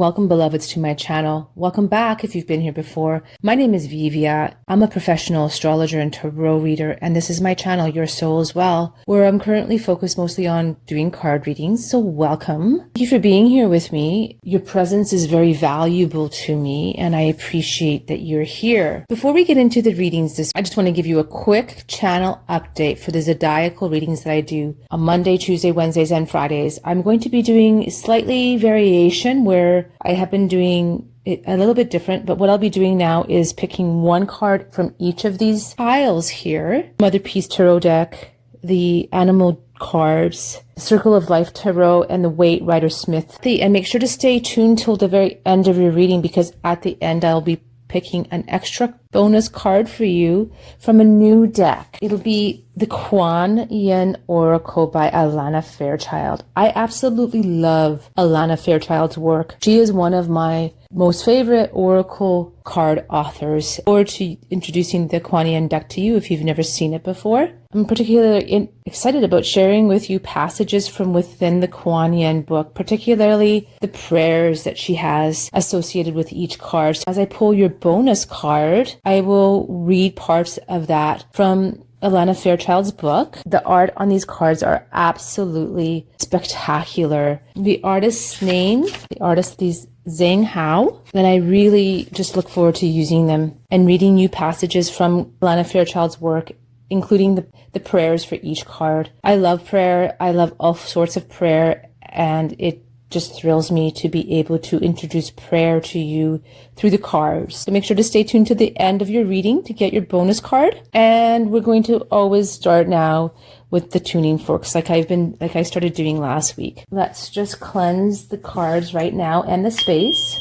Welcome, beloveds, to my channel. Welcome back if you've been here before. My name is Vivia. I'm a professional astrologer and tarot reader, and this is my channel, Your Soul as Well, where I'm currently focused mostly on doing card readings. So welcome. Thank you for being here with me. Your presence is very valuable to me, and I appreciate that you're here. Before we get into the readings, I just want to give you a quick channel update for the zodiacal readings that I do on Monday, Tuesday, Wednesdays, and Fridays. I'm going to be doing slightly variation where I have been doing it a little bit different, but what I'll be doing now is picking one card from each of these piles here. Mother Peace Tarot deck, the Animal cards, Circle of Life Tarot, and the Waite Rider Smith. And make sure to stay tuned till the very end of your reading, because at the end I'll be picking an extra bonus card for you from a new deck. It'll be the Kuan Yin Oracle by Alana Fairchild. I absolutely love Alana Fairchild's work. She is one of my most favorite oracle card authors. Or to introducing the Kuan Yin deck to you if you've never seen it before. I'm particularly excited about sharing with you passages from within the Kuan Yin book, particularly the prayers that she has associated with each card. So as I pull your bonus card, I will read parts of that from Alana Fairchild's book. The art on these cards are absolutely spectacular. The artist's name, is Zhang Hao, and I really just look forward to using them and reading you passages from Alana Fairchild's work, including the prayers for each card. I love prayer. I love all sorts of prayer, and it just thrills me to be able to introduce prayer to you through the cards. So make sure to stay tuned to the end of your reading to get your bonus card. And we're going to always start now with the tuning forks like I started doing last week. Let's just cleanse the cards right now and the space.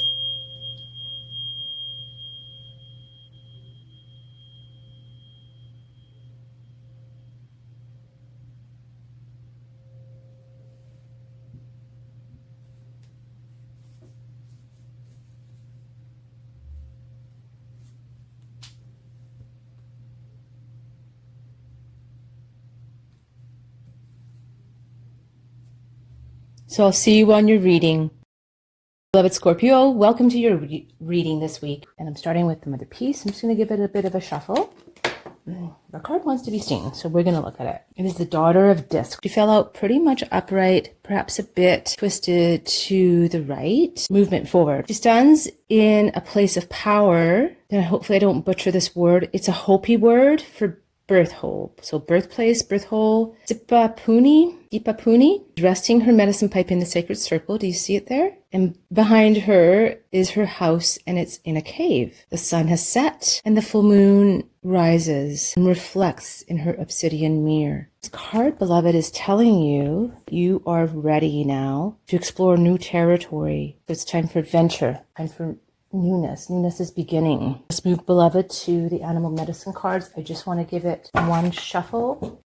So I'll see you on your reading. Beloved Scorpio, welcome to your reading this week. And I'm starting with the Mother Peace. I'm just going to give it a bit of a shuffle. The card wants to be seen, so we're going to look at it. It is the Daughter of Disc. She fell out pretty much upright, perhaps a bit twisted to the right. Movement forward. She stands in a place of power. And hopefully I don't butcher this word. It's a Hopi word for birth hole. So birthplace, birth hole. Dipapuni, resting her medicine pipe in the sacred circle. Do you see it there? And behind her is her house, and it's in a cave. The sun has set and the full moon rises and reflects in her obsidian mirror. This card, beloved, is telling you you are ready now to explore new territory. So it's time for adventure, time for newness. Newness is beginning. Let's move, beloved, to the animal medicine cards. I just want to give it one shuffle.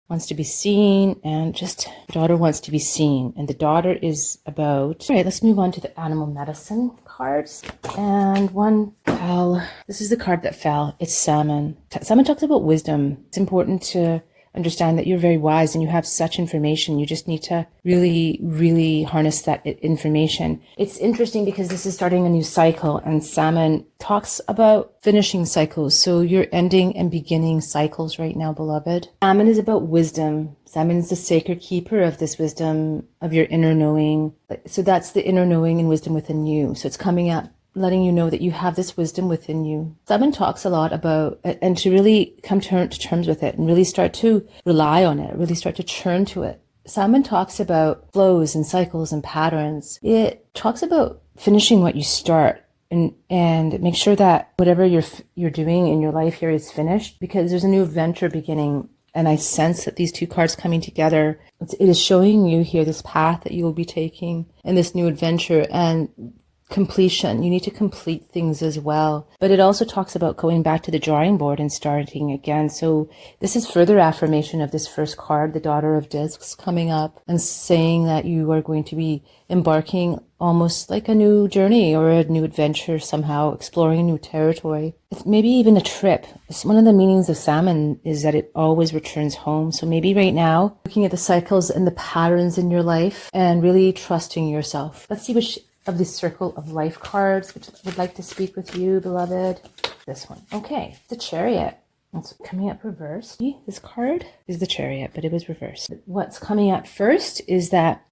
Wants to be seen, and just daughter wants to be seen. And the daughter is about... All right, let's move on to the animal medicine cards. And one fell. This is the card that fell. It's Salmon. Salmon talks about wisdom. It's important to understand that you're very wise and you have such information. You just need to really, really harness that information. It's interesting because this is starting a new cycle, and Salmon talks about finishing cycles. So you're ending and beginning cycles right now, beloved. Salmon is about wisdom. Salmon is the sacred keeper of this wisdom, of your inner knowing. So that's the inner knowing and wisdom within you. So it's coming up, letting you know that you have this wisdom within you. Salmon talks a lot about, and to really come to terms with it and really start to rely on it, really start to turn to it. Salmon talks about flows and cycles and patterns. It talks about finishing what you start, and make sure that whatever you're doing in your life here is finished, because there's a new adventure beginning. And I sense that these two cards coming together, it is showing you here this path that you will be taking and this new adventure. And completion. You need to complete things as well. But it also talks about going back to the drawing board and starting again. So this is further affirmation of this first card, the Daughter of Discs, coming up and saying that you are going to be embarking almost like a new journey or a new adventure somehow, exploring a new territory. It's maybe even a trip. It's one of the meanings of salmon is that it always returns home. So maybe right now, looking at the cycles and the patterns in your life and really trusting yourself. Let's see which of the Circle of Life cards, which would like to speak with you, beloved. This one. Okay, the Chariot. It's coming up reversed. See, this card is the Chariot, but it was reversed. What's coming up first is that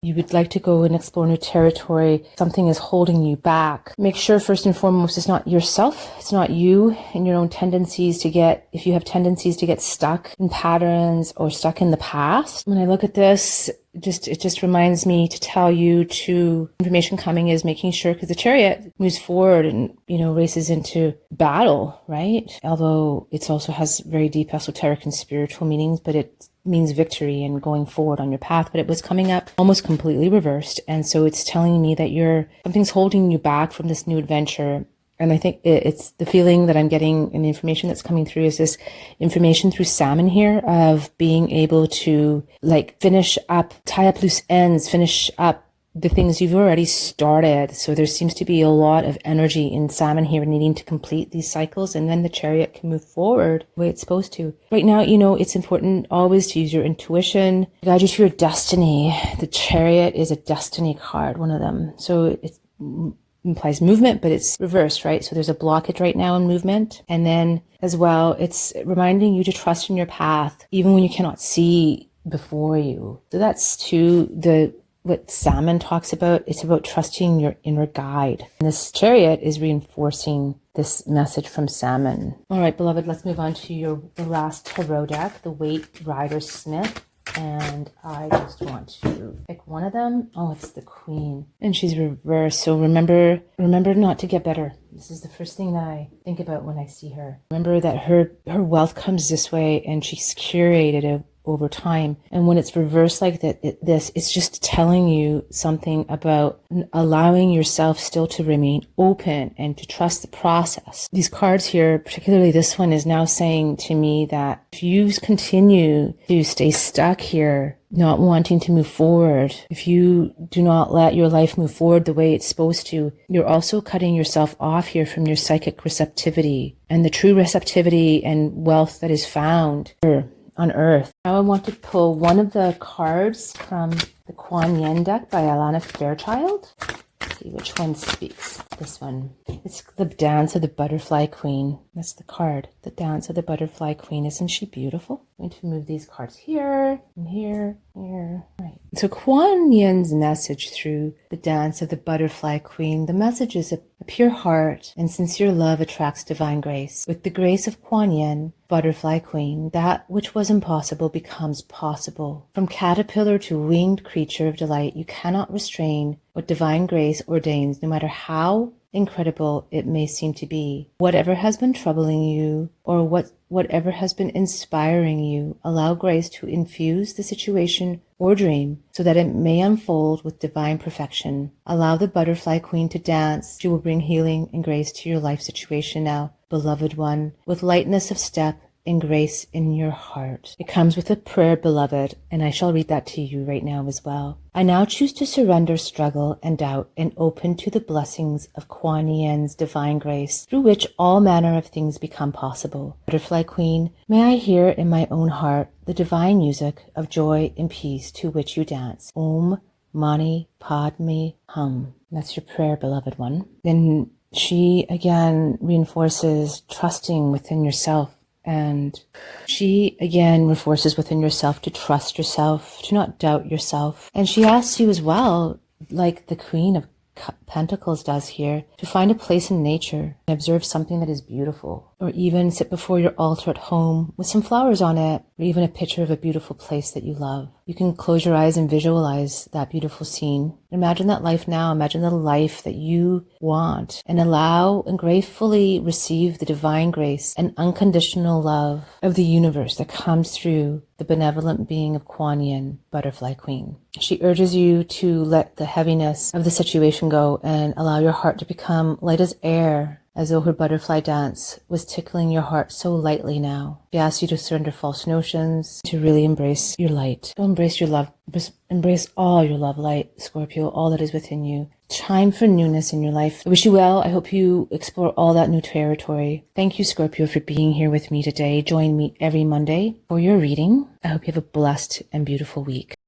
you would like to go and explore new territory. Something is holding you back. Make sure first and foremost it's not yourself. It's not you and your own tendencies to get, if you have tendencies to get stuck in patterns or stuck in the past. When I look at this, it just reminds me to tell you to information coming is making sure, because the Chariot moves forward and, races into battle, right? Although it also has very deep esoteric and spiritual meanings, but it means victory and going forward on your path. But it was coming up almost completely reversed. And so it's telling me that something's holding you back from this new adventure. And I think it's the feeling that I'm getting and the information that's coming through is this information through salmon here of being able to finish up, tie up loose ends, finish up the things you've already started. So there seems to be a lot of energy in salmon here needing to complete these cycles, and then the Chariot can move forward the way it's supposed to. Right now, it's important always to use your intuition to guide you to your destiny. The Chariot is a destiny card, one of them. So it implies movement, but it's reversed, right? So there's a blockage right now in movement. And then as well, it's reminding you to trust in your path, even when you cannot see before you. So that's what salmon talks about. It's about trusting your inner guide. And this Chariot is reinforcing this message from salmon. All right, beloved, let's move on to the last tarot deck, the Waite Rider Smith. And I just want to pick one of them. Oh, it's the Queen. And she's reversed. So remember not to get better. This is the first thing that I think about when I see her. Remember that her wealth comes this way and she's curated it over time. And when it's reversed like that, it's just telling you something about allowing yourself still to remain open and to trust the process. These cards here, particularly this one, is now saying to me that if you continue to stay stuck here, not wanting to move forward, if you do not let your life move forward the way it's supposed to, you're also cutting yourself off here from your psychic receptivity and the true receptivity and wealth that is found here on earth. Now I want to pull one of the cards from the Kuan Yin deck by Alana Fairchild. Let's see which one speaks. This one. It's the Dance of the Butterfly Queen. That's the card. The Dance of the Butterfly Queen. Isn't she beautiful? I'm going to move these cards here and here, here. Right. So Kuan Yin's message through the Dance of the Butterfly Queen, the message is a pure heart and sincere love attracts divine grace. With the grace of Kuan Yin, Butterfly Queen, that which was impossible becomes possible. From caterpillar to winged creature of delight, you cannot restrain what divine grace ordains, no matter how incredible it may seem to be. Whatever has been troubling you or whatever has been inspiring you, allow grace to infuse the situation or dream so that it may unfold with divine perfection. Allow the Butterfly Queen to dance. She will bring healing and grace to your life situation now, beloved one, with lightness of step and grace in your heart. It comes with a prayer, beloved, and I shall read that to you right now as well. I now choose to surrender struggle and doubt and open to the blessings of Kuan Yin's divine grace, through which all manner of things become possible. Butterfly Queen, may I hear in my own heart the divine music of joy and peace to which you dance. Om Mani Padme Hum. That's your prayer, beloved one. Then she again reinforces trusting within yourself. And she again reinforces within yourself to trust yourself, to not doubt yourself. And she asks you as well, like the Queen of Pentacles does here, to find a place in nature and observe something that is beautiful, or even sit before your altar at home with some flowers on it, or even a picture of a beautiful place that you love. You can close your eyes and visualize that beautiful scene. Imagine that life now. Imagine the life that you want, and allow and gratefully receive the divine grace and unconditional love of the universe that comes through the benevolent being of Kuan Yin, Butterfly Queen. She urges you to let the heaviness of the situation go and allow your heart to become light as air, as though her butterfly dance was tickling your heart so lightly now. She asks you to surrender false notions, to really embrace your light. To embrace your love, embrace all your love light, Scorpio, all that is within you. Time for newness in your life. I wish you well. I hope you explore all that new territory. Thank you, Scorpio, for being here with me today. Join me every Monday for your reading. I hope you have a blessed and beautiful week.